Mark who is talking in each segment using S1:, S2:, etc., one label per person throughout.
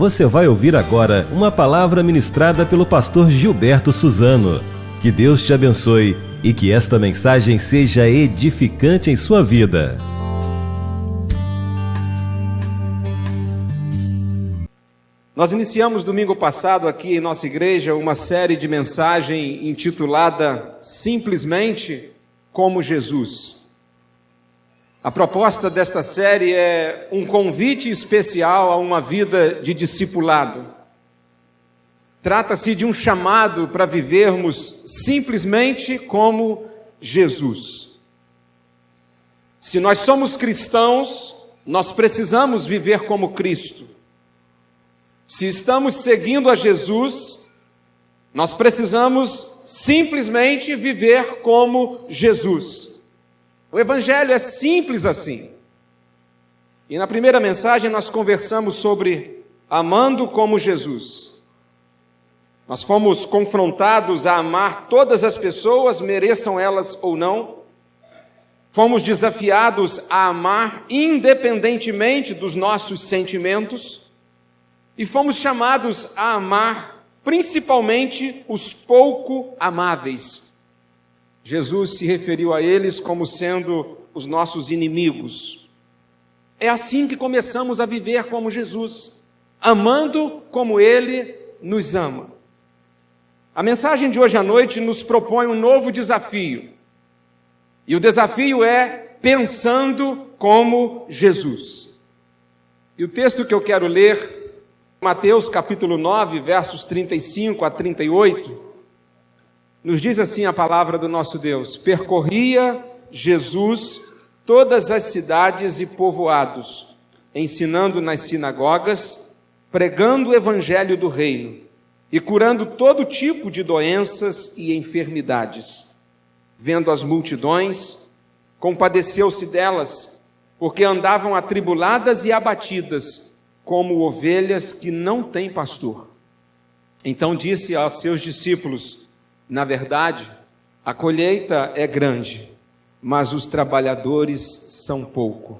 S1: Você vai ouvir agora uma palavra ministrada pelo pastor Gilberto Suzano. Que Deus te abençoe e que esta mensagem seja edificante em sua vida.
S2: Nós iniciamos domingo passado aqui em nossa igreja uma série de mensagem intitulada Simplesmente como Jesus. A proposta desta série é um convite especial a uma vida de discipulado. Trata-se de um chamado para vivermos simplesmente como Jesus. Se nós somos cristãos, nós precisamos viver como Cristo. Se estamos seguindo a Jesus, nós precisamos simplesmente viver como Jesus. O Evangelho é simples assim. E na primeira mensagem nós conversamos sobre amando como Jesus. Nós fomos confrontados a amar todas as pessoas, mereçam elas ou não. Fomos desafiados a amar independentemente dos nossos sentimentos. E fomos chamados a amar principalmente os pouco amáveis. Jesus se referiu a eles como sendo os nossos inimigos. É assim que começamos a viver como Jesus, amando como Ele nos ama. A mensagem de hoje à noite nos propõe um novo desafio. E o desafio é pensando como Jesus. E o texto que eu quero ler, Mateus capítulo 9, versos 35 a 38, nos diz assim a palavra do nosso Deus: percorria Jesus todas as cidades e povoados, ensinando nas sinagogas, pregando o evangelho do reino e curando todo tipo de doenças e enfermidades. Vendo as multidões, compadeceu-se delas, porque andavam atribuladas e abatidas, como ovelhas que não têm pastor. Então disse aos seus discípulos: na verdade, a colheita é grande, mas os trabalhadores são pouco.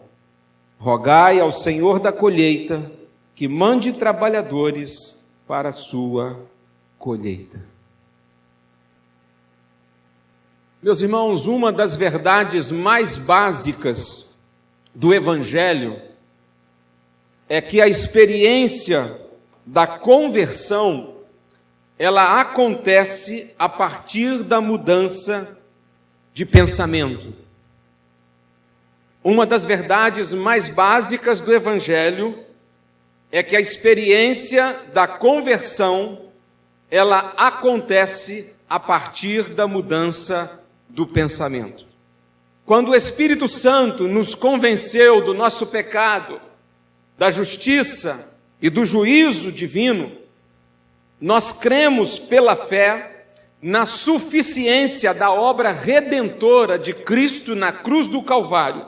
S2: Rogai ao Senhor da colheita que mande trabalhadores para a sua colheita. Meus irmãos, uma das verdades mais básicas do Evangelho é que a experiência da conversão ela acontece a partir da mudança de pensamento. Uma das verdades mais básicas do Evangelho é que a experiência da conversão, ela acontece a partir da mudança do pensamento. Quando o Espírito Santo nos convenceu do nosso pecado, da justiça e do juízo divino, nós cremos pela fé na suficiência da obra redentora de Cristo na cruz do Calvário.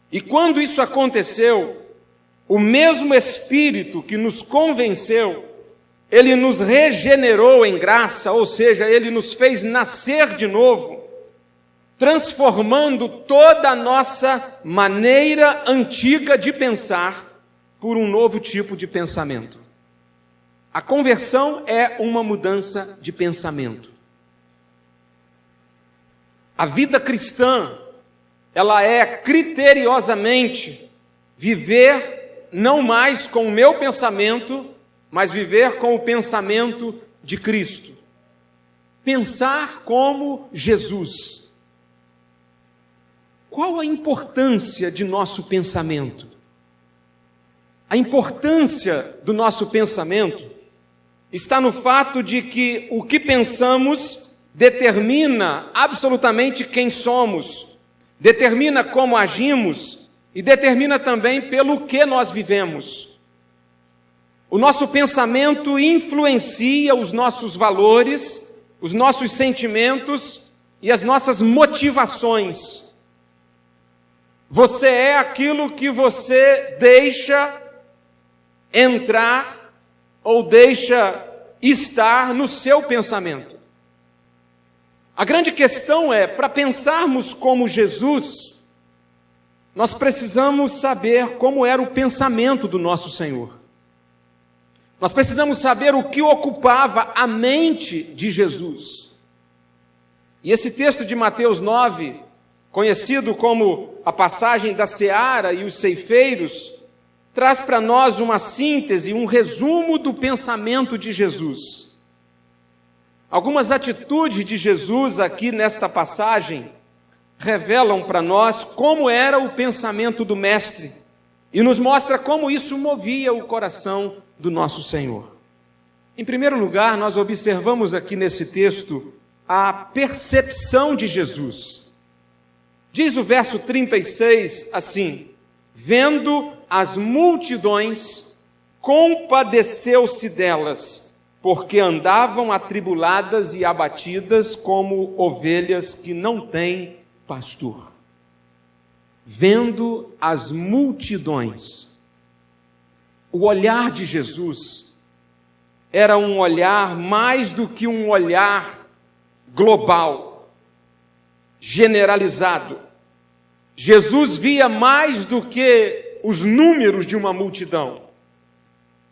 S2: E quando isso aconteceu, o mesmo Espírito que nos convenceu, Ele nos regenerou em graça, ou seja, Ele nos fez nascer de novo, transformando toda a nossa maneira antiga de pensar por um novo tipo de pensamento. A conversão é uma mudança de pensamento. A vida cristã, ela é criteriosamente viver não mais com o meu pensamento, mas viver com o pensamento de Cristo. Pensar como Jesus. Qual a importância de nosso pensamento? A importância do nosso pensamento está no fato de que o que pensamos determina absolutamente quem somos, determina como agimos e determina também pelo que nós vivemos. O nosso pensamento influencia os nossos valores, os nossos sentimentos e as nossas motivações. Você é aquilo que você deixa entrar ou deixa estar no seu pensamento. A grande questão é, para pensarmos como Jesus, nós precisamos saber como era o pensamento do nosso Senhor. Nós precisamos saber o que ocupava a mente de Jesus. E esse texto de Mateus 9, conhecido como a passagem da seara e os ceifeiros, traz para nós uma síntese, um resumo do pensamento de Jesus. Algumas atitudes de Jesus aqui nesta passagem revelam para nós como era o pensamento do Mestre e nos mostra como isso movia o coração do nosso Senhor. Em primeiro lugar, nós observamos aqui nesse texto a percepção de Jesus. Diz o verso 36 assim: vendo as multidões, compadeceu-se delas, porque andavam atribuladas e abatidas como ovelhas que não têm pastor. Vendo as multidões. O olhar de Jesus era um olhar mais do que um olhar global, generalizado. Jesus via mais do que os números de uma multidão.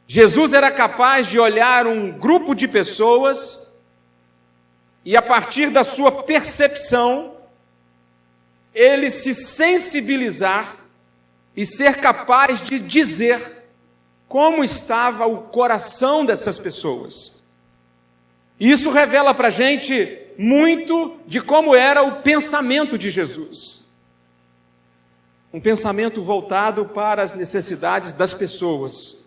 S2: Jesus era capaz de olhar um grupo de pessoas e, a partir da sua percepção, ele se sensibilizar e ser capaz de dizer como estava o coração dessas pessoas. E isso revela para a gente muito de como era o pensamento de Jesus. Um pensamento voltado para as necessidades das pessoas.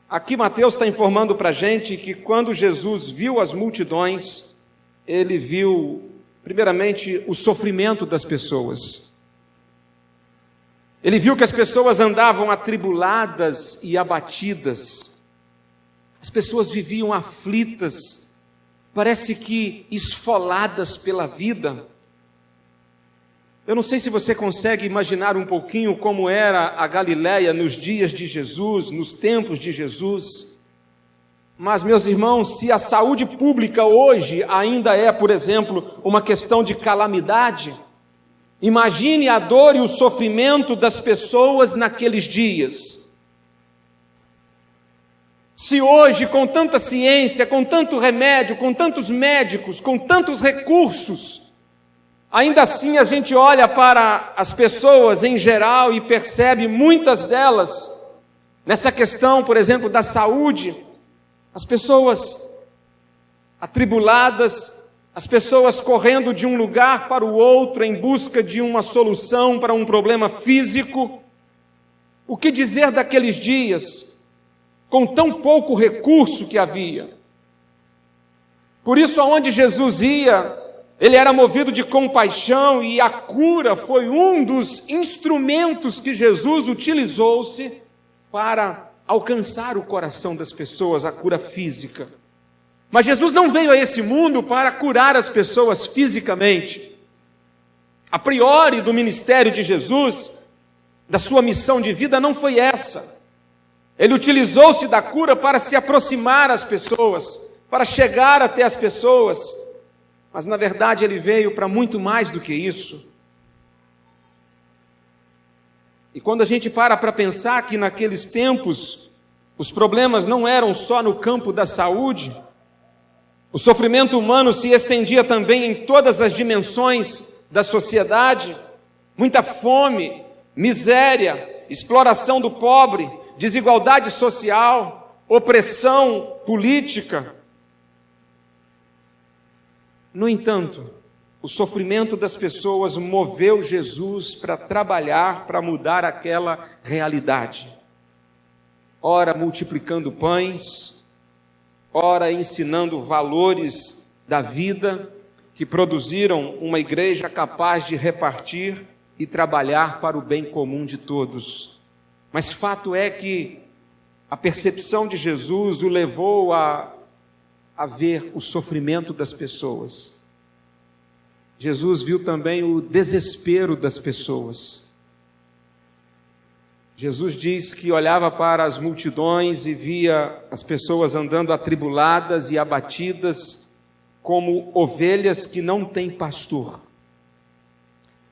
S2: Aqui Mateus está informando para a gente que quando Jesus viu as multidões, ele viu, primeiramente, o sofrimento das pessoas. Ele viu que as pessoas andavam atribuladas e abatidas. As pessoas viviam aflitas, parece que esfoladas pela vida. Eu não sei se você consegue imaginar um pouquinho como era a Galileia nos dias de Jesus, nos tempos de Jesus. Mas, meus irmãos, se a saúde pública hoje ainda é, por exemplo, uma questão de calamidade, imagine a dor e o sofrimento das pessoas naqueles dias. Se hoje, com tanta ciência, com tanto remédio, com tantos médicos, com tantos recursos, ainda assim a gente olha para as pessoas em geral e percebe muitas delas, nessa questão, por exemplo, da saúde, as pessoas atribuladas, as pessoas correndo de um lugar para o outro em busca de uma solução para um problema físico. O que dizer daqueles dias, com tão pouco recurso que havia? Por isso, aonde Jesus ia, ele era movido de compaixão, e a cura foi um dos instrumentos que Jesus utilizou-se para alcançar o coração das pessoas, a cura física. Mas Jesus não veio a esse mundo para curar as pessoas fisicamente. A priori do ministério de Jesus, da sua missão de vida, não foi essa. Ele utilizou-se da cura para se aproximar às pessoas, para chegar até as pessoas. Mas, na verdade, ele veio para muito mais do que isso. E quando a gente para pensar que naqueles tempos os problemas não eram só no campo da saúde, o sofrimento humano se estendia também em todas as dimensões da sociedade, muita fome, miséria, exploração do pobre, desigualdade social, opressão política. No entanto, o sofrimento das pessoas moveu Jesus para trabalhar, para mudar aquela realidade. Ora multiplicando pães, ora ensinando valores da vida que produziram uma igreja capaz de repartir e trabalhar para o bem comum de todos. Mas fato é que a percepção de Jesus o levou a ver o sofrimento das pessoas. Jesus viu também o desespero das pessoas. Jesus diz que olhava para as multidões e via as pessoas andando atribuladas e abatidas como ovelhas que não têm pastor.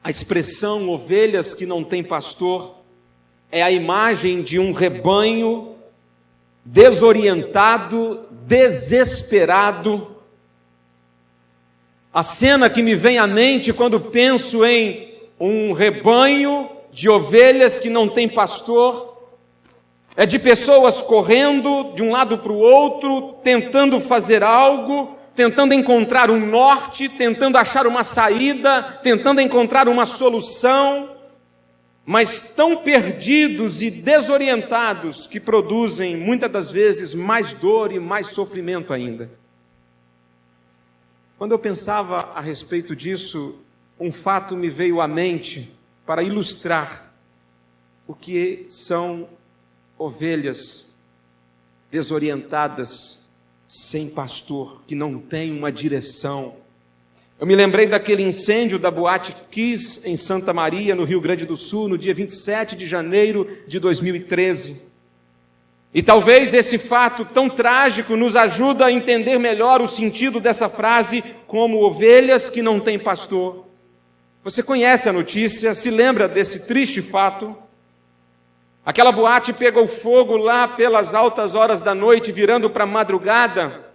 S2: A expressão ovelhas que não têm pastor é a imagem de um rebanho desorientado, desesperado. A cena que me vem à mente quando penso em um rebanho de ovelhas que não tem pastor, é de pessoas correndo de um lado para o outro, tentando fazer algo, tentando encontrar um norte, tentando achar uma saída, tentando encontrar uma solução, mas tão perdidos e desorientados que produzem, muitas das vezes, mais dor e mais sofrimento ainda. Quando eu pensava a respeito disso, um fato me veio à mente para ilustrar o que são ovelhas desorientadas, sem pastor, que não tem uma direção. Eu me lembrei daquele incêndio da Boate Kiss em Santa Maria, no Rio Grande do Sul, no dia 27 de janeiro de 2013. E talvez esse fato tão trágico nos ajude a entender melhor o sentido dessa frase, como ovelhas que não têm pastor. Você conhece a notícia, se lembra desse triste fato? Aquela boate pegou fogo lá pelas altas horas da noite, virando para a madrugada.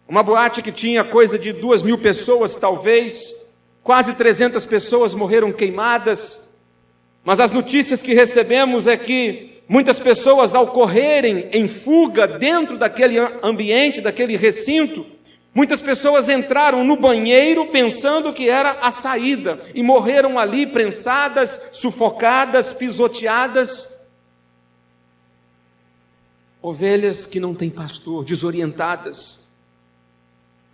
S2: Uma boate que tinha coisa de 2.000 pessoas, talvez. Quase 300 pessoas morreram queimadas. Mas as notícias que recebemos é que muitas pessoas, ao correrem em fuga dentro daquele ambiente, daquele recinto, muitas pessoas entraram no banheiro pensando que era a saída e morreram ali prensadas, sufocadas, pisoteadas. Ovelhas que não têm pastor, desorientadas.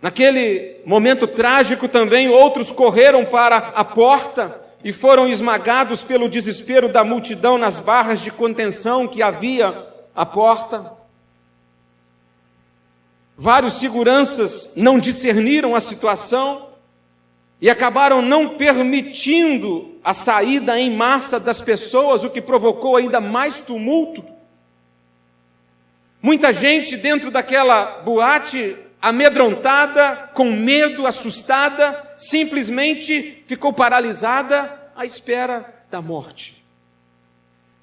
S2: Naquele momento trágico também, outros correram para a porta e foram esmagados pelo desespero da multidão nas barras de contenção que havia à porta. Vários seguranças não discerniram a situação e acabaram não permitindo a saída em massa das pessoas, o que provocou ainda mais tumulto. Muita gente dentro daquela boate, amedrontada, com medo, assustada, simplesmente ficou paralisada à espera da morte.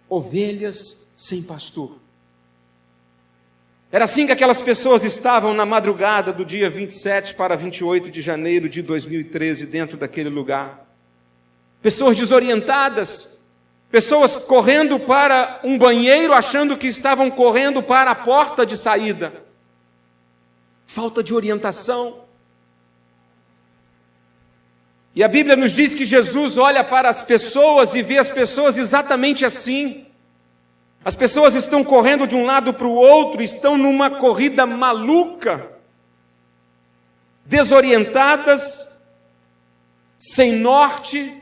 S2: Ovelhas sem pastor. Era assim que aquelas pessoas estavam na madrugada do dia 27 para 28 de janeiro de 2013, dentro daquele lugar. Pessoas desorientadas, pessoas correndo para um banheiro, achando que estavam correndo para a porta de saída. Falta de orientação. E a Bíblia nos diz que Jesus olha para as pessoas e vê as pessoas exatamente assim. As pessoas estão correndo de um lado para o outro, estão numa corrida maluca, desorientadas, sem norte,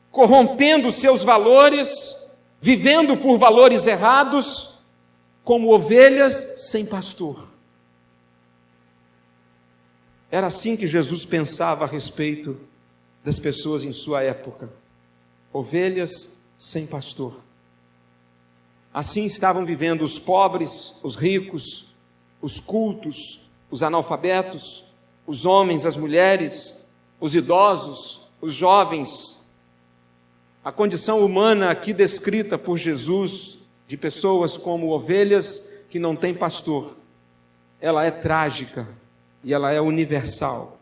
S2: corrompendo seus valores, vivendo por valores errados, como ovelhas sem pastor. Era assim que Jesus pensava a respeito das pessoas em sua época. Ovelhas sem pastor. Assim estavam vivendo os pobres, os ricos, os cultos, os analfabetos, os homens, as mulheres, os idosos, os jovens. A condição humana aqui descrita por Jesus, de pessoas como ovelhas que não têm pastor, ela é trágica e ela é universal.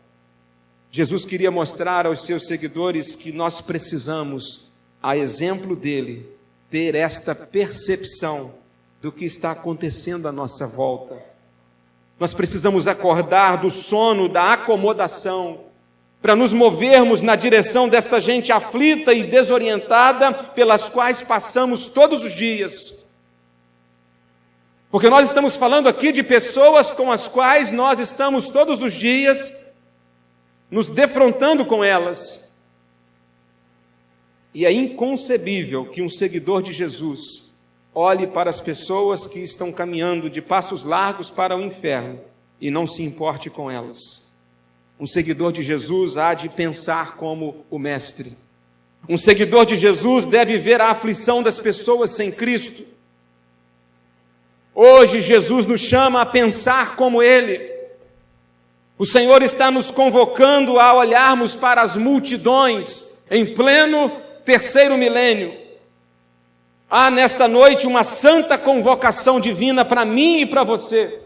S2: Jesus queria mostrar aos seus seguidores que nós precisamos, a exemplo dele, ter esta percepção do que está acontecendo à nossa volta. Nós precisamos acordar do sono, da acomodação, para nos movermos na direção desta gente aflita e desorientada, pelas quais passamos todos os dias. Porque nós estamos falando aqui de pessoas com as quais nós estamos todos os dias nos defrontando com elas. E é inconcebível que um seguidor de Jesus olhe para as pessoas que estão caminhando de passos largos para o inferno e não se importe com elas. Um seguidor de Jesus há de pensar como o Mestre. Um seguidor de Jesus deve ver a aflição das pessoas sem Cristo. Hoje Jesus nos chama a pensar como Ele. O Senhor está nos convocando a olharmos para as multidões em pleno terceiro milênio, Há nesta noite uma santa convocação divina para mim e para você.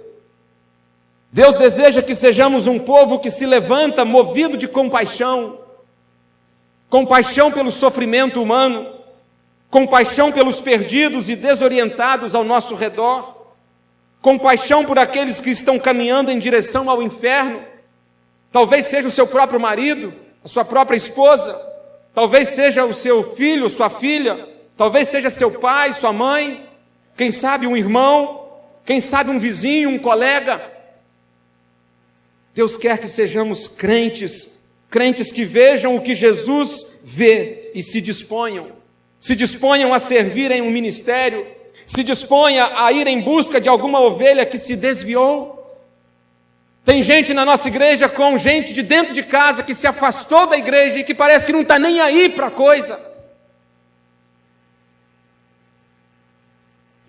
S2: Deus deseja que sejamos um povo que se levanta movido de compaixão, compaixão pelo sofrimento humano, compaixão pelos perdidos e desorientados ao nosso redor, compaixão por aqueles que estão caminhando em direção ao inferno. Talvez seja o seu próprio marido, a sua própria esposa, talvez seja o seu filho, sua filha, talvez seja seu pai, sua mãe, quem sabe um irmão, quem sabe um vizinho, um colega. Deus quer que sejamos crentes, crentes que vejam o que Jesus vê e se disponham a servir em um ministério, se disponha a ir em busca de alguma ovelha que se desviou. Tem gente na nossa igreja com gente de dentro de casa que se afastou da igreja e que parece que não está nem aí para a coisa.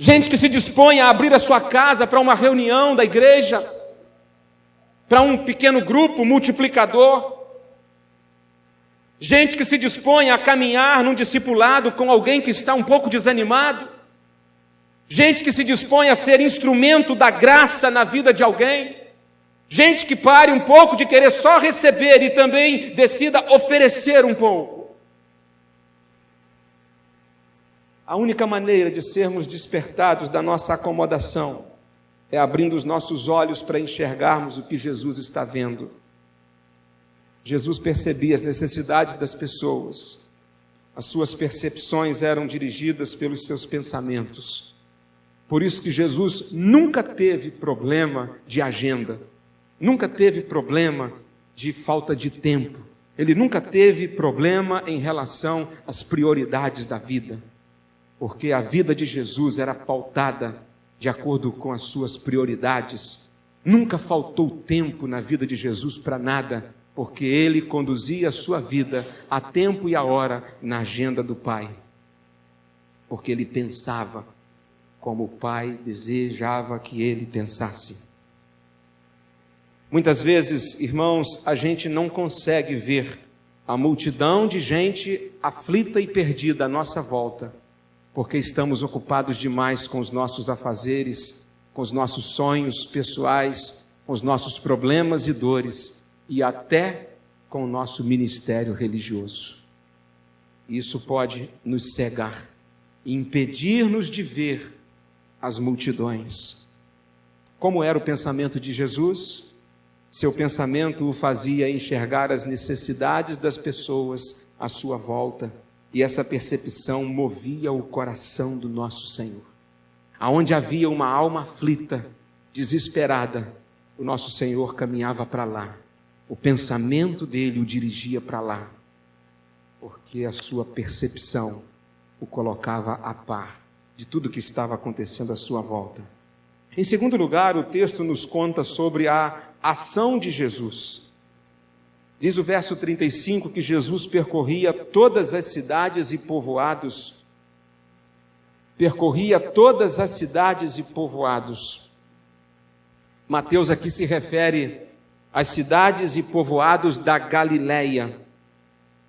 S2: Gente que se dispõe a abrir a sua casa para uma reunião da igreja, para um pequeno grupo multiplicador. Gente que se dispõe a caminhar num discipulado com alguém que está um pouco desanimado. Gente que se dispõe a ser instrumento da graça na vida de alguém. Gente que pare um pouco de querer só receber e também decida oferecer um pouco. A única maneira de sermos despertados da nossa acomodação é abrindo os nossos olhos para enxergarmos o que Jesus está vendo. Jesus percebia as necessidades das pessoas. As suas percepções eram dirigidas pelos seus pensamentos. Por isso que Jesus nunca teve problema de agenda, nunca teve problema de falta de tempo, ele nunca teve problema em relação às prioridades da vida, porque a vida de Jesus era pautada de acordo com as suas prioridades. Nunca faltou tempo na vida de Jesus para nada, porque ele conduzia a sua vida a tempo e a hora na agenda do Pai, porque ele pensava como o Pai desejava que ele pensasse. Muitas vezes, irmãos, a gente não consegue ver a multidão de gente aflita e perdida à nossa volta, porque estamos ocupados demais com os nossos afazeres, com os nossos sonhos pessoais, com os nossos problemas e dores, e até com o nosso ministério religioso. Isso pode nos cegar e impedir-nos de ver as multidões. Como era o pensamento de Jesus? Seu pensamento o fazia enxergar as necessidades das pessoas à sua volta, e essa percepção movia o coração do nosso Senhor. Aonde havia uma alma aflita, desesperada, o nosso Senhor caminhava para lá. O pensamento dele o dirigia para lá, porque a sua percepção o colocava a par de tudo que estava acontecendo à sua volta. Em segundo lugar, o texto nos conta sobre a ação de Jesus. Diz o verso 35 que Jesus percorria todas as cidades e povoados. Percorria todas as cidades e povoados. Mateus aqui se refere às cidades e povoados da Galileia.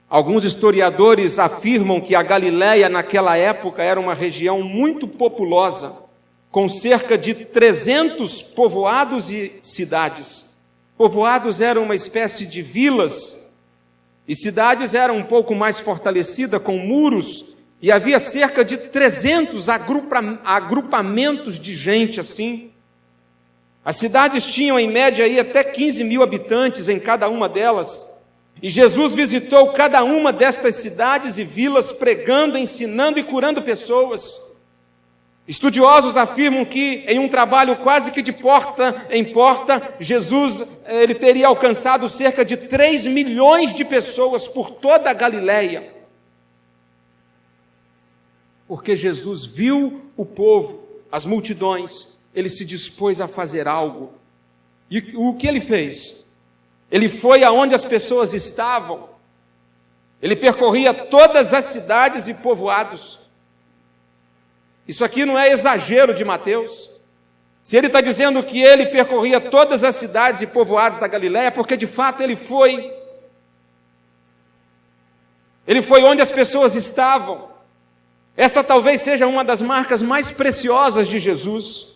S2: Alguns historiadores afirmam que a Galileia naquela época era uma região muito populosa, com cerca de 300 povoados e cidades. Povoados eram uma espécie de vilas, e cidades eram um pouco mais fortalecidas, com muros, e havia cerca de 300 agrupamentos de gente assim. As cidades tinham em média aí até 15 mil habitantes em cada uma delas. E Jesus visitou cada uma destas cidades e vilas, pregando, ensinando e curando pessoas. Estudiosos afirmam que em um trabalho quase que de porta em porta, Jesus ele teria alcançado cerca de 3 milhões de pessoas por toda a Galileia. Porque Jesus viu o povo, as multidões, ele se dispôs a fazer algo. E o que ele fez? Ele foi aonde as pessoas estavam. Ele percorria todas as cidades e povoados. Isso aqui não é exagero de Mateus. Se ele está dizendo que ele percorria todas as cidades e povoados da Galileia, é porque de fato ele foi. Ele foi onde as pessoas estavam. Esta talvez seja uma das marcas mais preciosas de Jesus.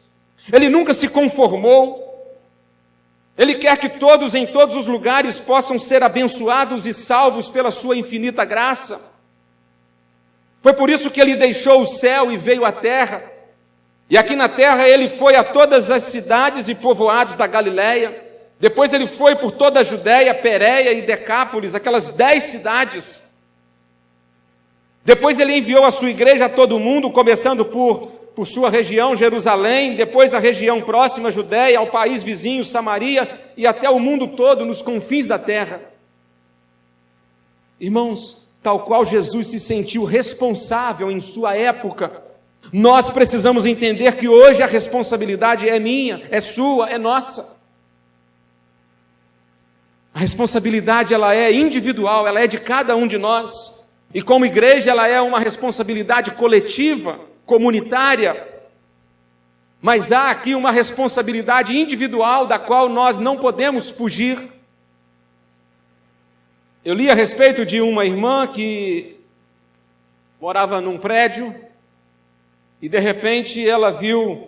S2: Ele nunca se conformou. Ele quer que todos em todos os lugares possam ser abençoados e salvos pela sua infinita graça. Foi por isso que ele deixou o céu e veio à terra. E aqui na terra ele foi a todas as cidades e povoados da Galileia. Depois ele foi por toda a Judéia, Pérea e Decápolis, aquelas 10 cidades. Depois ele enviou a sua igreja a todo mundo, começando por sua região, Jerusalém, depois a região próxima, Judéia, ao país vizinho, Samaria, e até o mundo todo, nos confins da terra. Irmãos, tal qual Jesus se sentiu responsável em sua época, nós precisamos entender que hoje a responsabilidade é minha, é sua, é nossa. A responsabilidade ela é individual, ela é de cada um de nós. E como igreja ela é uma responsabilidade coletiva, comunitária. Mas há aqui uma responsabilidade individual da qual nós não podemos fugir. Eu li a respeito de uma irmã que morava num prédio e de repente ela viu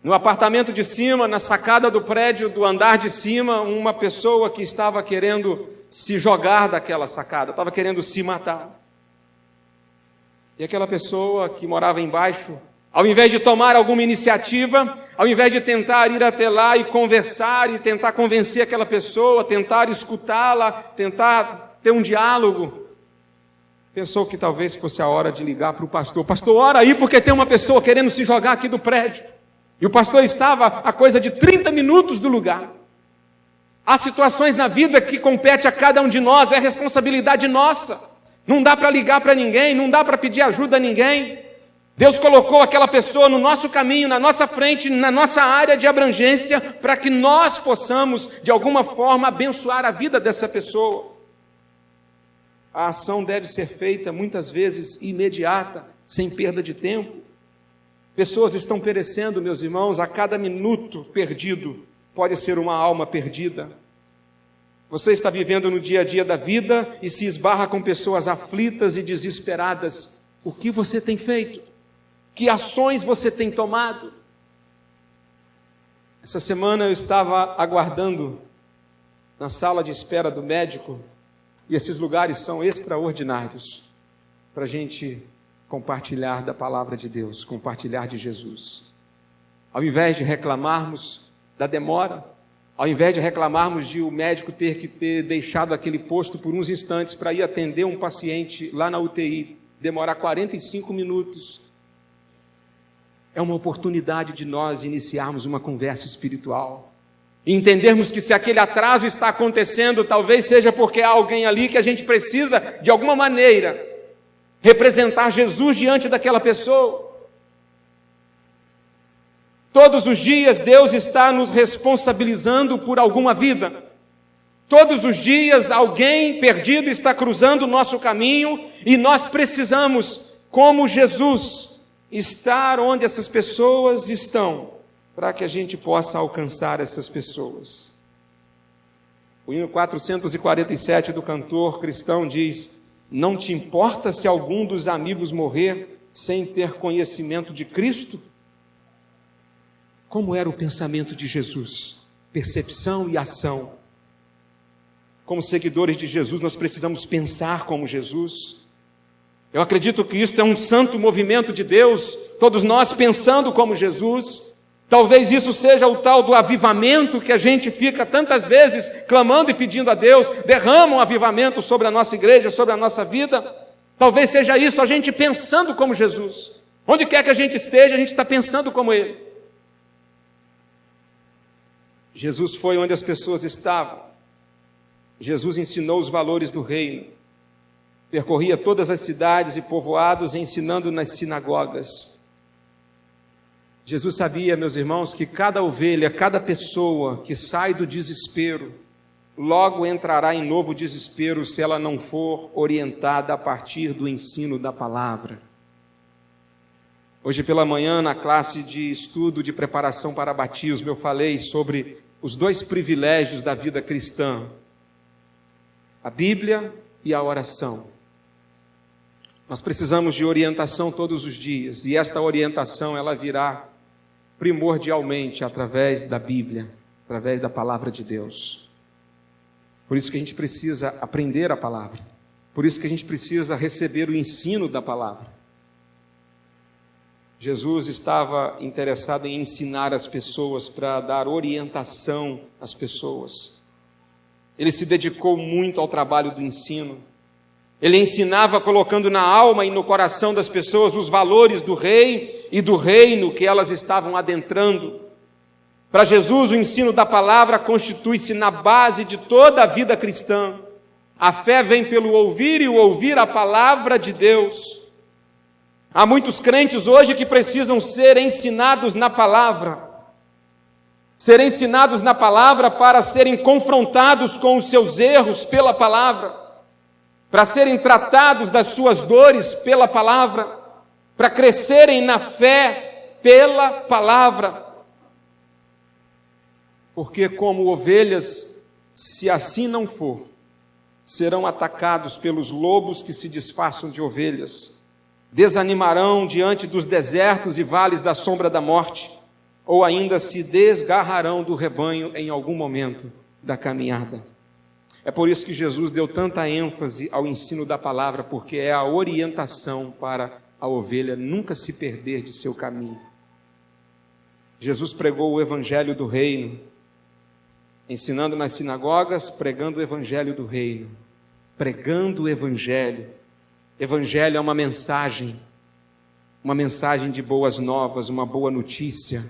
S2: no apartamento de cima, na sacada do prédio, do andar de cima, uma pessoa que estava querendo se jogar daquela sacada, estava querendo se matar. E aquela pessoa que morava embaixo, ao invés de tomar alguma iniciativa, ao invés de tentar ir até lá e conversar, e tentar convencer aquela pessoa, tentar escutá-la, tentar ter um diálogo, pensou que talvez fosse a hora de ligar para o pastor. Pastor, ora aí porque tem uma pessoa querendo se jogar aqui do prédio. E o pastor estava a coisa de 30 minutos do lugar. Há situações na vida que compete a cada um de nós, é responsabilidade nossa. Não dá para ligar para ninguém, não dá para pedir ajuda a ninguém. Deus colocou aquela pessoa no nosso caminho, na nossa frente, na nossa área de abrangência, para que nós possamos, de alguma forma, abençoar a vida dessa pessoa. A ação deve ser feita, muitas vezes, imediata, sem perda de tempo. Pessoas estão perecendo, meus irmãos, a cada minuto perdido pode ser uma alma perdida. Você está vivendo no dia a dia da vida e se esbarra com pessoas aflitas e desesperadas. O que você tem feito? Que ações você tem tomado? Essa semana eu estava aguardando na sala de espera do médico, e esses lugares são extraordinários para a gente compartilhar da palavra de Deus, compartilhar de Jesus. Ao invés de reclamarmos da demora, ao invés de reclamarmos de o médico ter deixado aquele posto por uns instantes para ir atender um paciente lá na UTI, demorar 45 minutos, é uma oportunidade de nós iniciarmos uma conversa espiritual. E entendermos que se aquele atraso está acontecendo, talvez seja porque há alguém ali que a gente precisa, de alguma maneira, representar Jesus diante daquela pessoa. Todos os dias Deus está nos responsabilizando por alguma vida. Todos os dias alguém perdido está cruzando o nosso caminho e nós precisamos, como Jesus, estar onde essas pessoas estão, para que a gente possa alcançar essas pessoas. O hino 447 do cantor cristão diz: não te importa se algum dos amigos morrer sem ter conhecimento de Cristo? Como era o pensamento de Jesus? Percepção e ação. Como seguidores de Jesus, nós precisamos pensar como Jesus. Eu acredito que isso é um santo movimento de Deus, todos nós pensando como Jesus. Talvez isso seja o tal do avivamento que a gente fica tantas vezes clamando e pedindo a Deus, derrama um avivamento sobre a nossa igreja, sobre a nossa vida. Talvez seja isso, a gente pensando como Jesus. Onde quer que a gente esteja, a gente está pensando como Ele. Jesus foi onde as pessoas estavam. Jesus ensinou os valores do reino. Percorria todas as cidades e povoados, ensinando nas sinagogas. Jesus sabia, meus irmãos, que cada ovelha, cada pessoa que sai do desespero, logo entrará em novo desespero se ela não for orientada a partir do ensino da palavra. Hoje pela manhã, na classe de estudo de preparação para batismo, eu falei sobre os dois privilégios da vida cristã: a Bíblia e a oração. Nós precisamos de orientação todos os dias, e esta orientação ela virá primordialmente através da Bíblia, através da palavra de Deus. Por isso que a gente precisa aprender a palavra, por isso que a gente precisa receber o ensino da palavra. Jesus estava interessado em ensinar as pessoas, para dar orientação às pessoas. Ele se dedicou muito ao trabalho do ensino. Ele ensinava colocando na alma e no coração das pessoas os valores do rei e do reino que elas estavam adentrando. Para Jesus, o ensino da palavra constitui-se na base de toda a vida cristã. A fé vem pelo ouvir e o ouvir a palavra de Deus. Há muitos crentes hoje que precisam ser ensinados na palavra. Ser ensinados na palavra para serem confrontados com os seus erros pela palavra, para serem tratados das suas dores pela palavra, para crescerem na fé pela palavra. Porque como ovelhas, se assim não for, serão atacados pelos lobos que se disfarçam de ovelhas, desanimarão diante dos desertos e vales da sombra da morte, ou ainda se desgarrarão do rebanho em algum momento da caminhada. É por isso que Jesus deu tanta ênfase ao ensino da palavra, porque é a orientação para a ovelha nunca se perder de seu caminho. Jesus pregou o evangelho do reino, ensinando nas sinagogas, pregando o evangelho do reino, pregando o evangelho. Evangelho é uma mensagem de boas novas, uma boa notícia.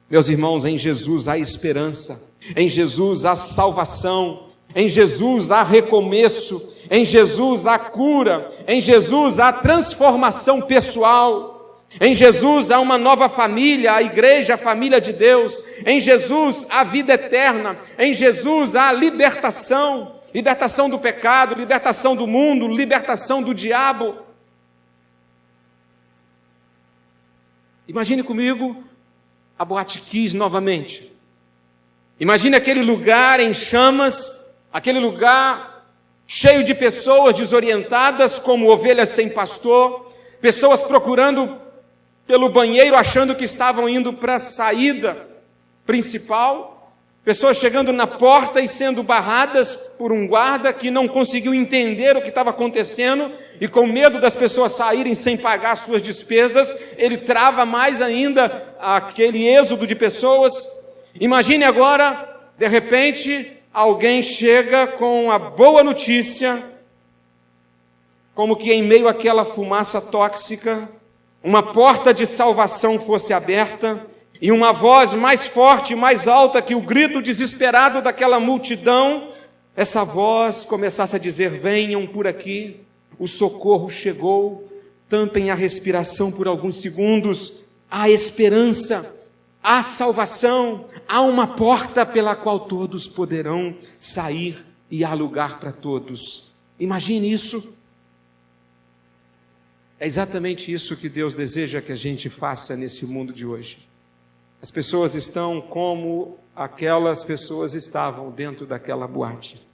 S2: Meus irmãos, em Jesus há esperança, em Jesus há salvação, em Jesus há recomeço, em Jesus há cura, em Jesus há transformação pessoal, em Jesus há uma nova família, a igreja, a família de Deus, em Jesus há vida eterna, em Jesus há libertação, libertação do pecado, libertação do mundo, libertação do diabo. Imagine comigo a Boate Kiss novamente. Imagine aquele lugar em chamas, aquele lugar cheio de pessoas desorientadas como ovelhas sem pastor, pessoas procurando pelo banheiro achando que estavam indo para a saída principal, pessoas chegando na porta e sendo barradas por um guarda que não conseguiu entender o que estava acontecendo e com medo das pessoas saírem sem pagar suas despesas, ele trava mais ainda aquele êxodo de pessoas. Imagine agora, de repente, alguém chega com a boa notícia, como que em meio àquela fumaça tóxica, uma porta de salvação fosse aberta e uma voz mais forte, mais alta que o grito desesperado daquela multidão, essa voz começasse a dizer: venham por aqui, o socorro chegou, tampem a respiração por alguns segundos, há esperança, há salvação, há uma porta pela qual todos poderão sair e há lugar para todos. Imagine isso. É exatamente isso que Deus deseja que a gente faça nesse mundo de hoje. As pessoas estão como aquelas pessoas estavam dentro daquela boate.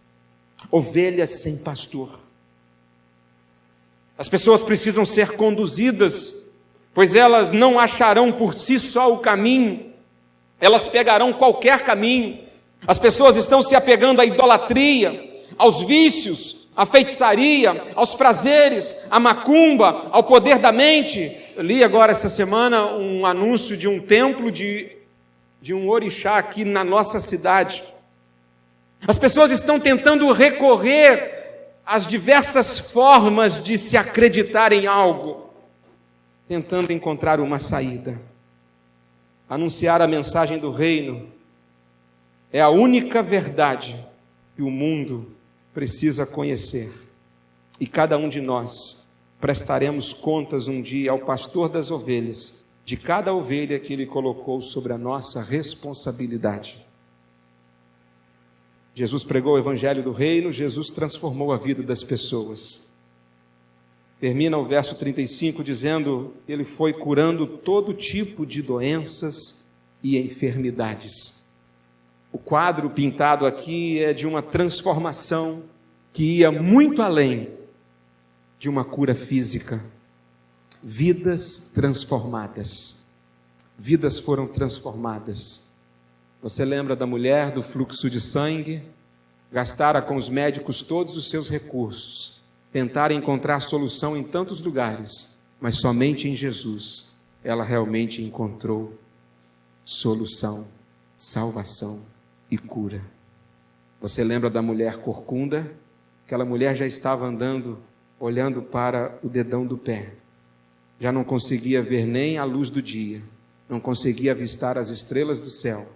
S2: Ovelhas sem pastor. As pessoas precisam ser conduzidas, pois elas não acharão por si só o caminho. Elas pegarão qualquer caminho. As pessoas estão se apegando à idolatria, aos vícios, à feitiçaria, aos prazeres, à macumba, ao poder da mente. Eu li agora essa semana um anúncio de um templo de um orixá aqui na nossa cidade. As pessoas estão tentando recorrer às diversas formas de se acreditar em algo, tentando encontrar uma saída. Anunciar a mensagem do reino é a única verdade que o mundo precisa conhecer. E cada um de nós prestaremos contas um dia ao pastor das ovelhas, de cada ovelha que ele colocou sobre a nossa responsabilidade. Jesus pregou o evangelho do reino, Jesus transformou a vida das pessoas. Termina o verso 35 dizendo: ele foi curando todo tipo de doenças e enfermidades. O quadro pintado aqui é de uma transformação que ia muito além de uma cura física. Vidas transformadas. Vidas foram transformadas. Você lembra da mulher do fluxo de sangue? Gastara com os médicos todos os seus recursos, tentara encontrar solução em tantos lugares, mas somente em Jesus ela realmente encontrou solução, salvação e cura. Você lembra da mulher corcunda? Aquela mulher já estava andando, olhando para o dedão do pé. Já não conseguia ver nem a luz do dia, não conseguia avistar as estrelas do céu.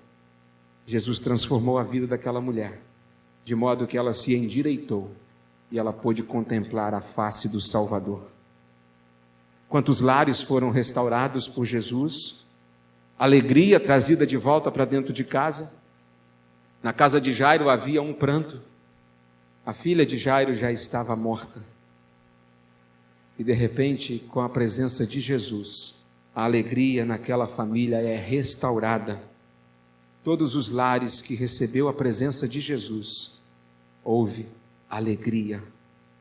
S2: Jesus transformou a vida daquela mulher, de modo que ela se endireitou e ela pôde contemplar a face do Salvador. Quantos lares foram restaurados por Jesus? Alegria trazida de volta para dentro de casa. Na casa de Jairo havia um pranto. A filha de Jairo já estava morta. E de repente, com a presença de Jesus, a alegria naquela família é restaurada. Todos os lares que recebeu a presença de Jesus, houve alegria.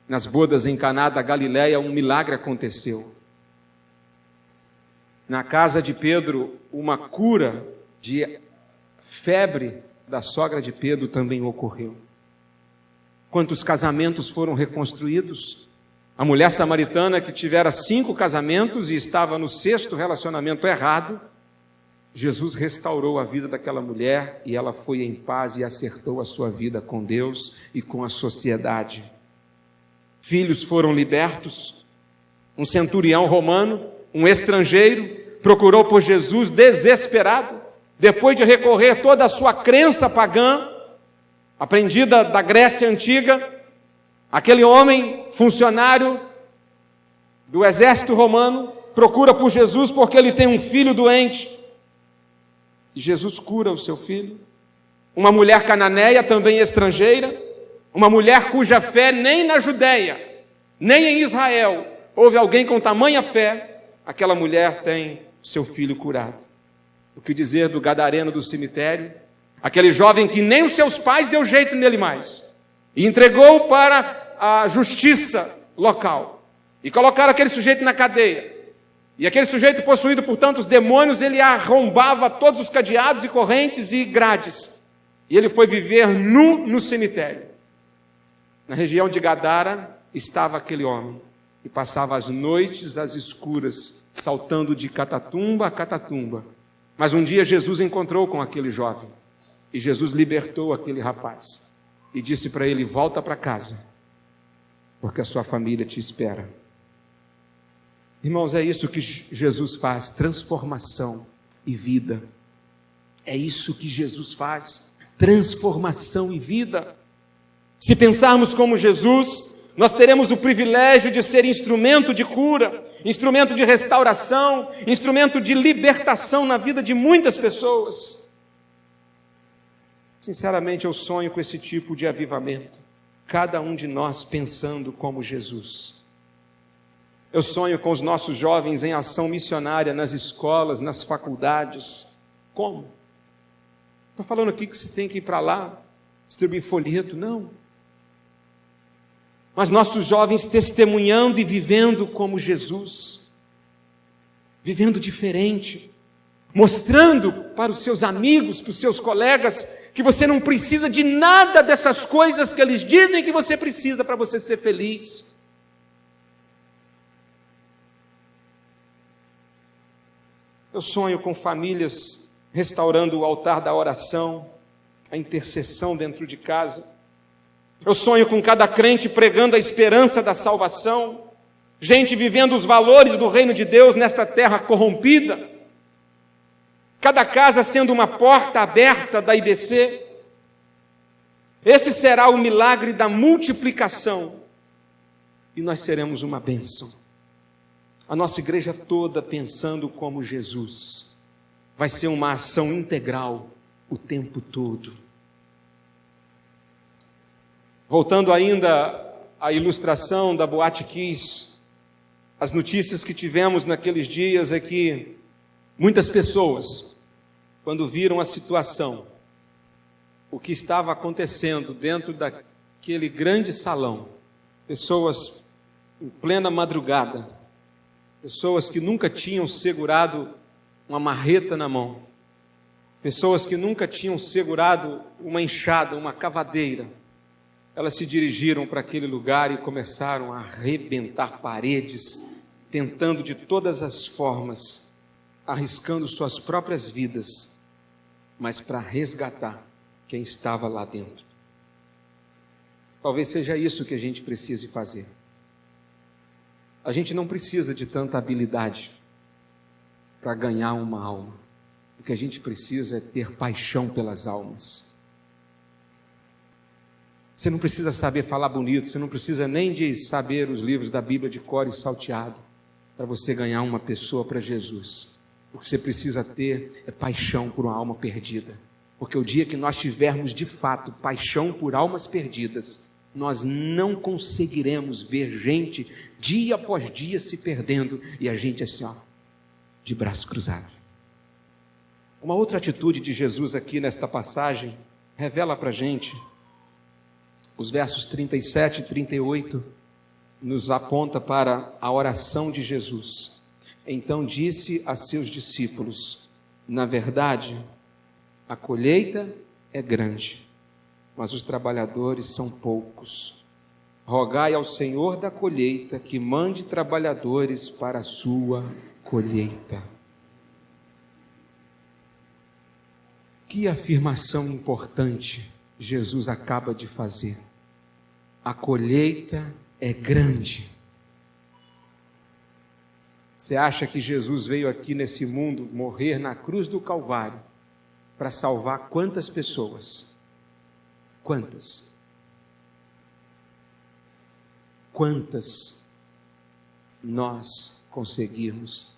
S2: Nas bodas em Caná da Galileia, um milagre aconteceu. Na casa de Pedro, uma cura de febre da sogra de Pedro também ocorreu. Quantos casamentos foram reconstruídos? A mulher samaritana que tivera 5 casamentos e estava no 6º relacionamento errado, Jesus restaurou a vida daquela mulher e ela foi em paz e acertou a sua vida com Deus e com a sociedade. Filhos foram libertos. Um centurião romano, um estrangeiro, procurou por Jesus desesperado, depois de recorrer toda a sua crença pagã, aprendida da Grécia Antiga. Aquele homem, funcionário do exército romano, procura por Jesus porque ele tem um filho doente. E Jesus cura o seu filho. Uma mulher cananeia, também estrangeira, uma mulher cuja fé nem na Judéia, nem em Israel, houve alguém com tamanha fé, aquela mulher tem seu filho curado. O que dizer do gadareno do cemitério? Aquele jovem que nem os seus pais deu jeito nele mais, e entregou para a justiça local, e colocaram aquele sujeito na cadeia, e aquele sujeito possuído por tantos demônios, ele arrombava todos os cadeados e correntes e grades, e ele foi viver nu no cemitério. Na região de Gadara estava aquele homem, e passava as noites às escuras, saltando de catatumba a catatumba. Mas um dia Jesus encontrou com aquele jovem, e Jesus libertou aquele rapaz, e disse para ele: volta para casa, porque a sua família te espera. Irmãos, é isso que Jesus faz, transformação e vida. É isso que Jesus faz, transformação e vida. Se pensarmos como Jesus, nós teremos o privilégio de ser instrumento de cura, instrumento de restauração, instrumento de libertação na vida de muitas pessoas. Sinceramente, eu sonho com esse tipo de avivamento. Cada um de nós pensando como Jesus. Eu sonho com os nossos jovens em ação missionária nas escolas, nas faculdades. Como? Estou falando aqui que você tem que ir para lá, distribuir folheto, não. Mas nossos jovens testemunhando e vivendo como Jesus. Vivendo diferente. Mostrando para os seus amigos, para os seus colegas, que você não precisa de nada dessas coisas que eles dizem que você precisa para você ser feliz. Eu sonho com famílias restaurando o altar da oração, a intercessão dentro de casa. Eu sonho com cada crente pregando a esperança da salvação, gente vivendo os valores do reino de Deus nesta terra corrompida. Cada casa sendo uma porta aberta da IBC. Esse será o milagre da multiplicação. E nós seremos uma bênção. A nossa igreja toda pensando como Jesus. Vai ser uma ação integral o tempo todo. Voltando ainda à ilustração da Boate Kiss, as notícias que tivemos naqueles dias é que muitas pessoas, quando viram a situação, o que estava acontecendo dentro daquele grande salão, pessoas em plena madrugada, pessoas que nunca tinham segurado uma marreta na mão, pessoas que nunca tinham segurado uma enxada, uma cavadeira, elas se dirigiram para aquele lugar e começaram a arrebentar paredes, tentando de todas as formas, arriscando suas próprias vidas, mas para resgatar quem estava lá dentro. Talvez seja isso que a gente precise fazer. A gente não precisa de tanta habilidade para ganhar uma alma. O que a gente precisa é ter paixão pelas almas. Você não precisa saber falar bonito, você não precisa nem de saber os livros da Bíblia de cor e salteado para você ganhar uma pessoa para Jesus. O que você precisa ter é paixão por uma alma perdida. Porque o dia que nós tivermos de fato paixão por almas perdidas, nós não conseguiremos ver gente dia após dia se perdendo e a gente assim, de braço cruzado. Uma outra atitude de Jesus aqui nesta passagem revela para a gente, os versos 37 e 38 nos aponta para a oração de Jesus. Então disse a seus discípulos: na verdade, a colheita é grande, mas os trabalhadores são poucos. Rogai ao Senhor da colheita que mande trabalhadores para a sua colheita. Que afirmação importante Jesus acaba de fazer. A colheita é grande. Você acha que Jesus veio aqui nesse mundo morrer na cruz do Calvário para salvar quantas pessoas? Quantas? Quantas nós conseguirmos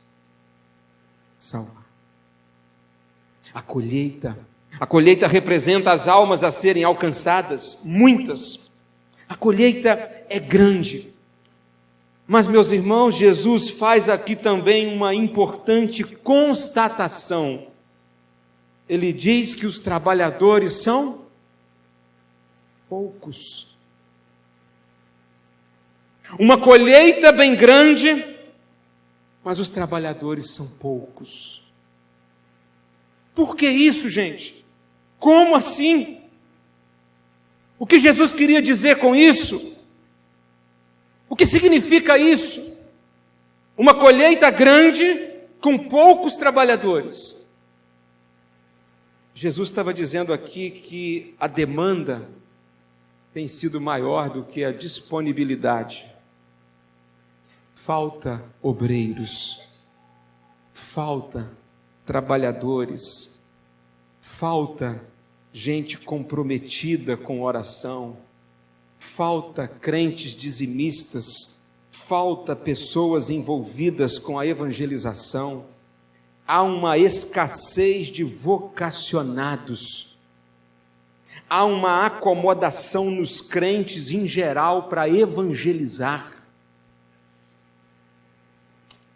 S2: salvar? A colheita representa as almas a serem alcançadas, muitas. A colheita é grande. Mas, meus irmãos, Jesus faz aqui também uma importante constatação. Ele diz que os trabalhadores são poucos. Uma colheita bem grande, mas os trabalhadores são poucos. Por que isso, gente? Como assim? O que Jesus queria dizer com isso? O que significa isso? Uma colheita grande com poucos trabalhadores. Jesus estava dizendo aqui que a demanda tem sido maior do que a disponibilidade. Falta obreiros, falta trabalhadores, falta gente comprometida com oração, falta crentes dizimistas, falta pessoas envolvidas com a evangelização. Há uma escassez de vocacionados. Há uma acomodação nos crentes em geral para evangelizar.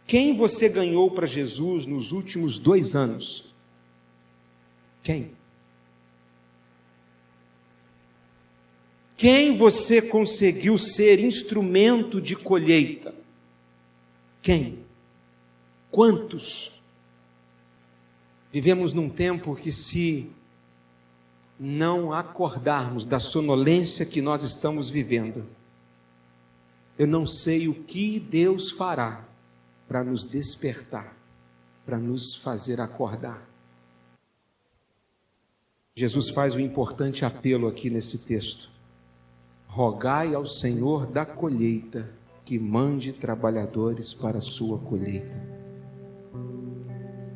S2: Quem você ganhou para Jesus nos últimos 2 anos? Quem? Quem você conseguiu ser instrumento de colheita? Quem? Quantos? Vivemos num tempo que, se não acordarmos da sonolência que nós estamos vivendo, eu não sei o que Deus fará para nos despertar, para nos fazer acordar. Jesus faz um importante apelo aqui nesse texto. Rogai ao Senhor da colheita que mande trabalhadores para a sua colheita.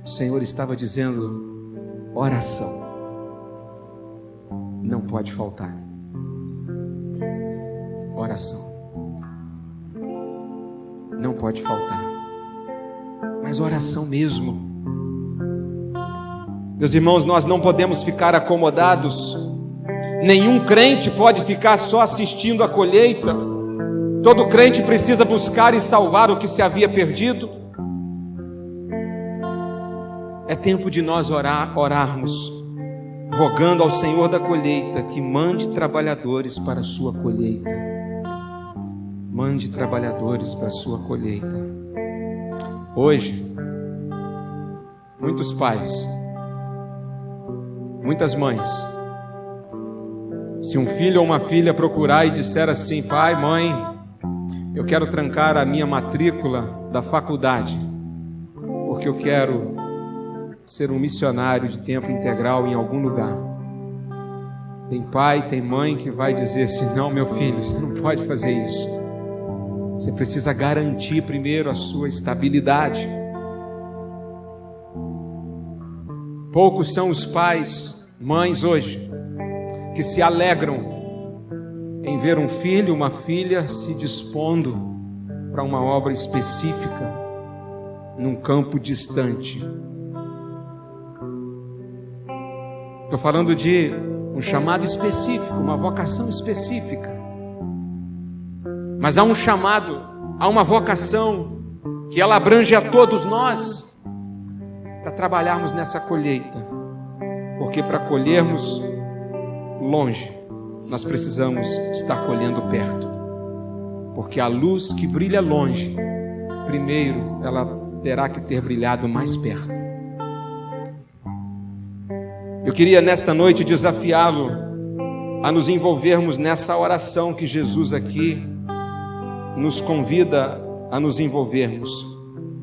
S2: O Senhor estava dizendo: oração não pode faltar. Oração não pode faltar. Mas oração mesmo. Meus irmãos, nós não podemos ficar acomodados. Nenhum crente pode ficar só assistindo a colheita. Todo crente precisa buscar e salvar o que se havia perdido. É tempo de nós orarmos, rogando ao Senhor da colheita que mande trabalhadores para a sua colheita. mande trabalhadores para a sua colheita. Hoje, muitos pais, muitas mães, se um filho ou uma filha procurar e disser assim: pai, mãe, eu quero trancar a minha matrícula da faculdade, porque eu quero ser um missionário de tempo integral em algum lugar. Tem pai, tem mãe que vai dizer assim: não, meu filho, você não pode fazer isso. Você precisa garantir primeiro a sua estabilidade. Poucos são os pais, mães hoje, que se alegram em ver um filho, uma filha se dispondo para uma obra específica num campo distante. Estou falando de um chamado específico, uma vocação específica. Mas há um chamado, há uma vocação que ela abrange a todos nós para trabalharmos nessa colheita. Porque para colhermos longe, nós precisamos estar colhendo perto. Porque a luz que brilha longe, primeiro ela terá que ter brilhado mais perto. Eu queria nesta noite desafiá-lo a nos envolvermos nessa oração que Jesus aqui nos convida a nos envolvermos.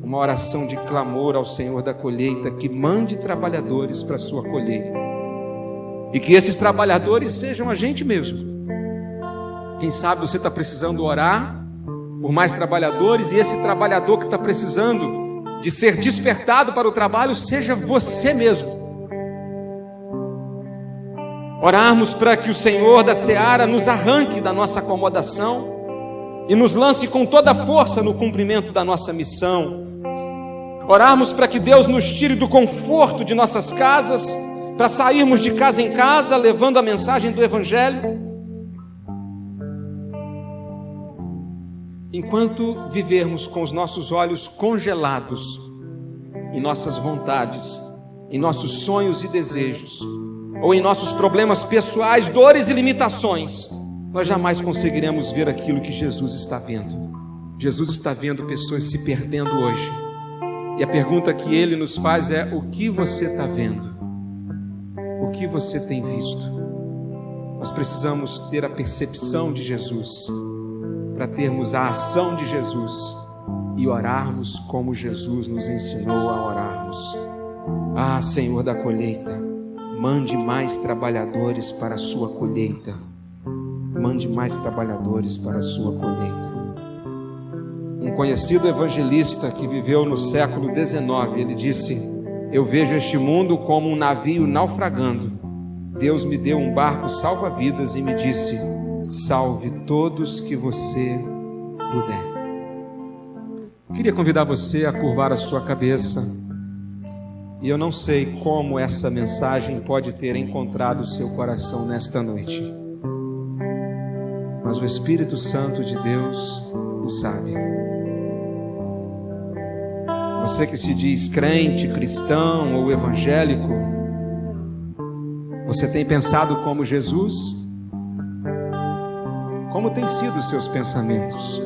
S2: Uma oração de clamor ao Senhor da colheita, que mande trabalhadores para a sua colheita. E que esses trabalhadores sejam a gente mesmo. Quem sabe você está precisando orar por mais trabalhadores, e esse trabalhador que está precisando de ser despertado para o trabalho seja você mesmo. Orarmos para que o Senhor da seara nos arranque da nossa acomodação e nos lance com toda a força no cumprimento da nossa missão. Orarmos para que Deus nos tire do conforto de nossas casas, para sairmos de casa em casa levando a mensagem do Evangelho. Enquanto vivermos com os nossos olhos congelados em nossas vontades, em nossos sonhos e desejos, ou em nossos problemas pessoais, dores e limitações, nós jamais conseguiremos ver aquilo que Jesus está vendo. Jesus está vendo pessoas se perdendo hoje. E a pergunta que Ele nos faz é: o que você está vendo? O que você tem visto? Nós precisamos ter a percepção de Jesus, para termos a ação de Jesus e orarmos como Jesus nos ensinou a orarmos. Ah, Senhor da colheita, mande mais trabalhadores para a sua colheita. Mande mais trabalhadores para a sua colheita. Um conhecido evangelista que viveu no século XIX, ele disse: eu vejo este mundo como um navio naufragando. Deus me deu um barco salva-vidas e me disse: salve todos que você puder. Queria convidar você a curvar a sua cabeça. E eu não sei como essa mensagem pode ter encontrado o seu coração nesta noite, mas o Espírito Santo de Deus o sabe. Você que se diz crente, cristão ou evangélico, você tem pensado como Jesus? Como têm sido os seus pensamentos?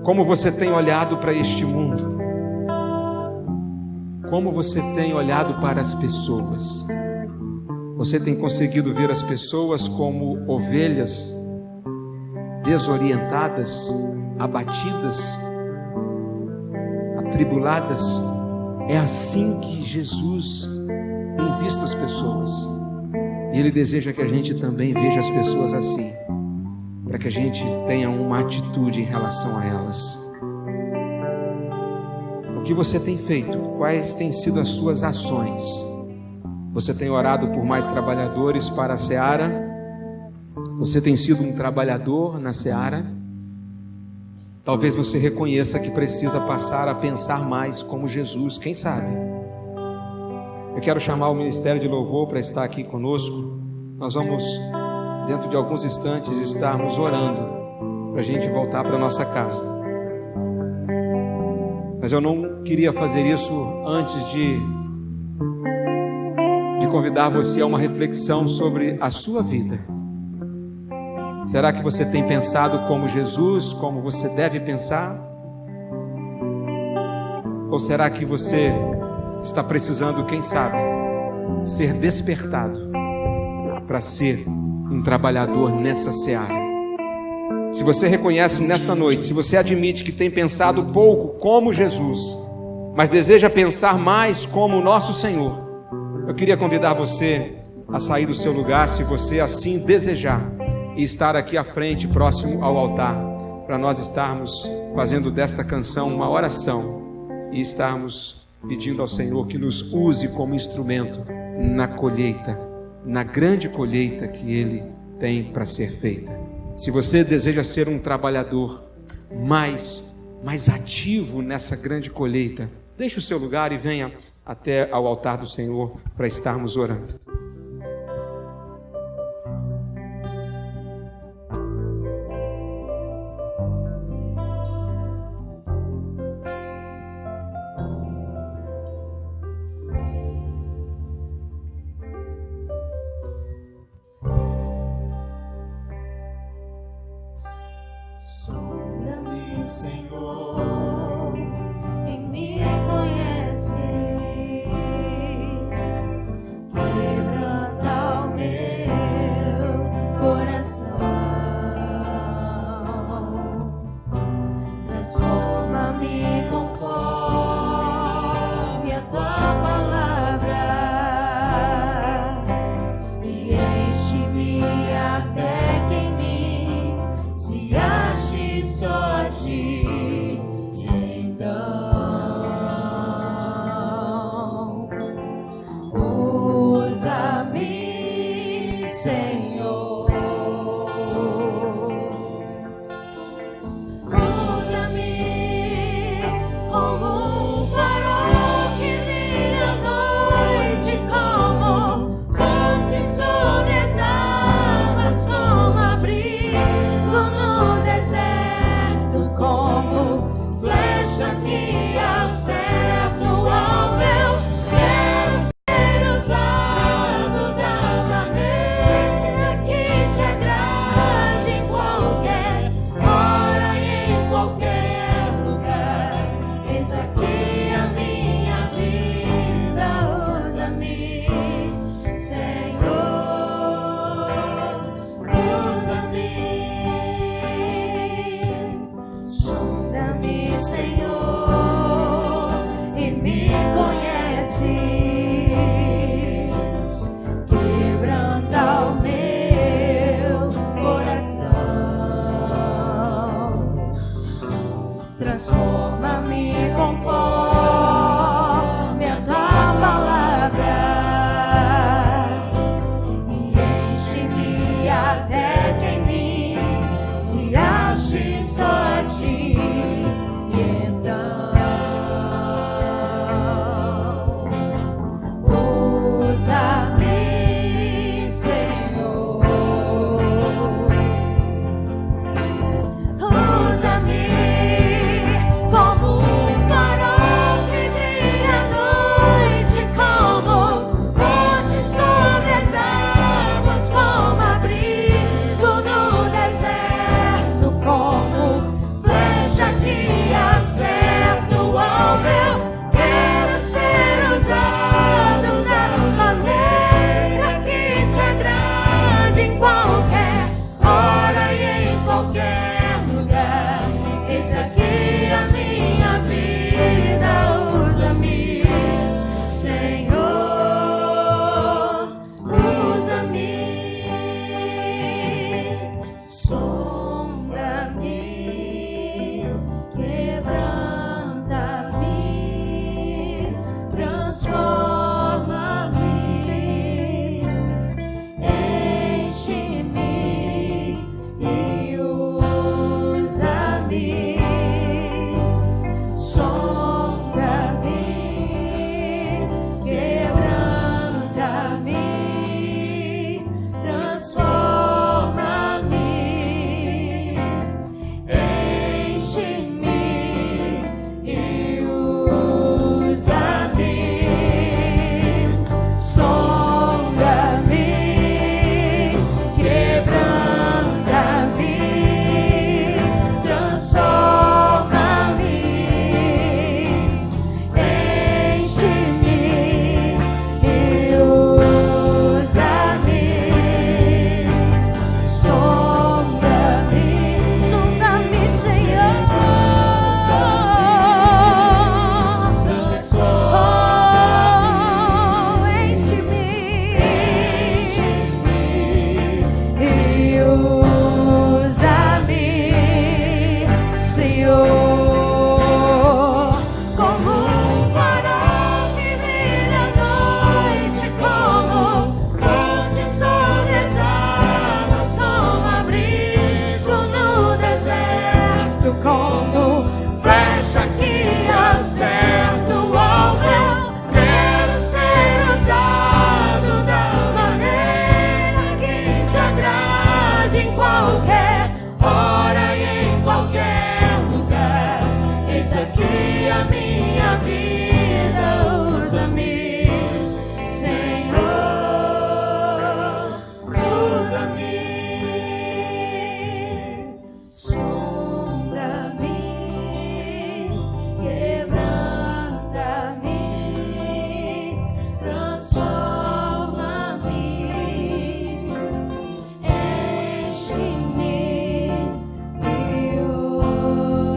S2: Como você tem olhado para este mundo? Como você tem olhado para as pessoas? Você tem conseguido ver as pessoas como ovelhas desorientadas, abatidas, atribuladas? É assim que Jesus tem visto as pessoas. E Ele deseja que a gente também veja as pessoas assim, para que a gente tenha uma atitude em relação a elas. O que você tem feito? Quais têm sido as suas ações? Você tem orado por mais trabalhadores para a seara? Você tem sido um trabalhador na seara? Talvez você reconheça que precisa passar a pensar mais como Jesus, quem sabe? Eu quero chamar o Ministério de Louvor para estar aqui conosco. Nós vamos, dentro de alguns instantes, estarmos orando para a gente voltar para a nossa casa. Mas eu não queria fazer isso antes de convidar você a uma reflexão sobre a sua vida. Será que você tem pensado como Jesus, como você deve pensar? Ou será que você está precisando, quem sabe, ser despertado para ser um trabalhador nessa seara? Se você reconhece nesta noite, se você admite que tem pensado pouco como Jesus, mas deseja pensar mais como o nosso Senhor, eu queria convidar você a sair do seu lugar, se você assim desejar, e estar aqui à frente, próximo ao altar, para nós estarmos fazendo desta canção uma oração e estarmos pedindo ao Senhor que nos use como instrumento na colheita, na grande colheita que Ele tem para ser feita. Se você deseja ser um trabalhador mais ativo nessa grande colheita, deixe o seu lugar e venha até ao altar do Senhor para estarmos orando.
S3: Sonda-me, Senhor, e me conheces, quebranta o meu coração, transforma-me conforme a tua palavra e enche-me até que em mim se ache só a ti. Então usa-me, Senhor, usa-me como um farol que brilha à noite, como ponte sobre as águas, como abrigo no deserto, como flecha que acerta o alvo. Eu quero ser usado da maneira que te agrade, em qualquer hora e em qualquer lugar. Eis aqui a minha vida, usa-me, Senhor, usa-me. Sonda-me, Senhor, e me conheces, quebranta o meu coração, transforma-me conforme a tua palavra e enche-me até que em mim se ache só a ti. E então usa-me, Senhor, usa-me como um farol Eis aqui a minha vida, usa-me, Senhor, usa-me. Sonda-me, quebranta-me, transforma-me, enche-me e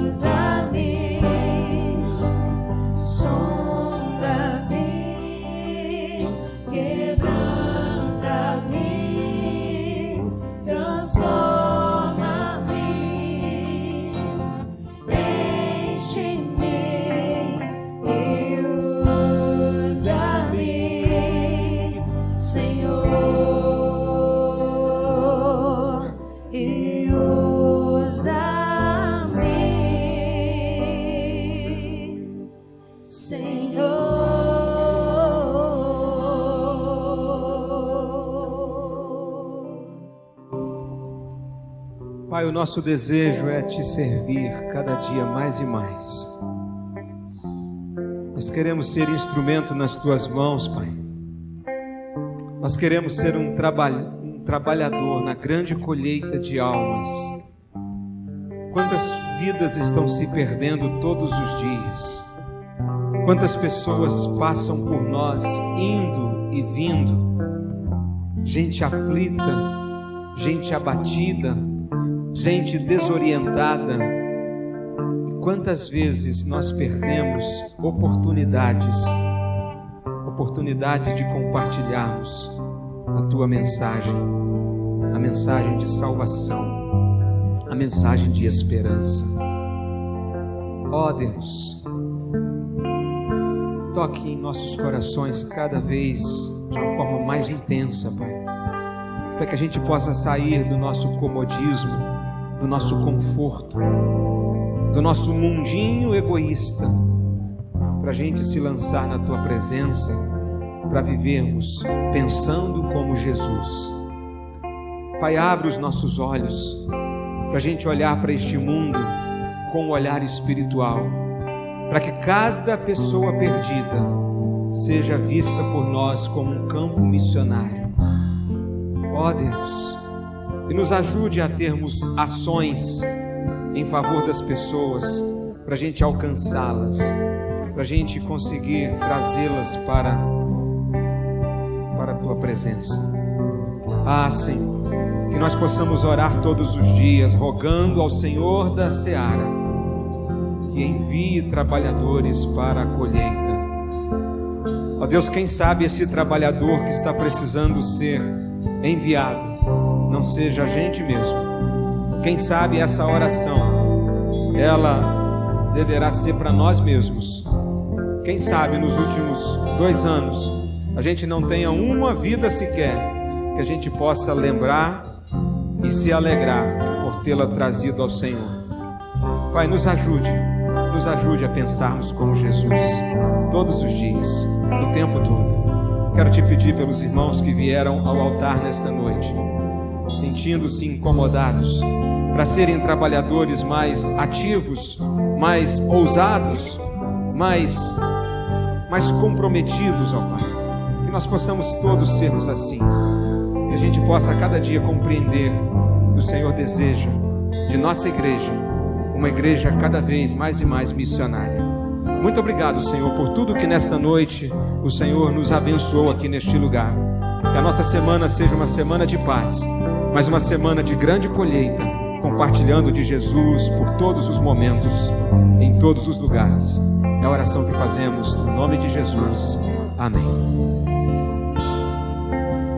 S3: usa-me. Sonda-me, quebranta-me, transforma-me, enche-me e usa-me, Senhor, e usa-me, Senhor.
S2: Pai, o nosso desejo é te servir cada dia mais e mais. Nós queremos ser instrumento nas tuas mãos, Pai. Nós queremos ser um trabalhador na grande colheita de almas. Quantas vidas estão se perdendo todos os dias? Quantas pessoas passam por nós, indo e vindo? Gente aflita, gente abatida, gente desorientada. E quantas vezes nós perdemos oportunidades de compartilharmos a tua mensagem, a mensagem de salvação, a mensagem de esperança. Ó Deus, toque em nossos corações cada vez de uma forma mais intensa, Pai, para que a gente possa sair do nosso comodismo, do nosso conforto, do nosso mundinho egoísta, para a gente se lançar na tua presença, para vivermos pensando como Jesus. Pai, abre os nossos olhos para a gente olhar para este mundo com um olhar espiritual, para que cada pessoa perdida seja vista por nós como um campo missionário. Ó Deus, e nos ajude a termos ações em favor das pessoas, para a gente alcançá-las, para a gente conseguir trazê-las para a tua presença. Ah, Senhor, que nós possamos orar todos os dias, rogando ao Senhor da seara que envie trabalhadores para a colheita. Ó Deus, quem sabe esse trabalhador que está precisando ser enviado não seja a gente mesmo. Quem sabe essa oração, ela deverá ser para nós mesmos. Quem sabe nos últimos 2 anos a gente não tenha uma vida sequer que a gente possa lembrar e se alegrar por tê-la trazido ao Senhor. Pai, nos ajude a pensarmos como Jesus todos os dias, o tempo todo. Quero te pedir pelos irmãos que vieram ao altar nesta noite, sentindo-se incomodados, para serem trabalhadores mais ativos, mais ousados, mais comprometidos, ó Pai. Que nós possamos todos sermos assim, que a gente possa a cada dia compreender que o Senhor deseja de nossa igreja uma igreja cada vez mais e mais missionária. Muito obrigado, Senhor, por tudo que nesta noite o Senhor nos abençoou aqui neste lugar. Que a nossa semana seja uma semana de paz, mas uma semana de grande colheita, compartilhando de Jesus por todos os momentos, em todos os lugares. É a oração que fazemos no nome de Jesus. Amém.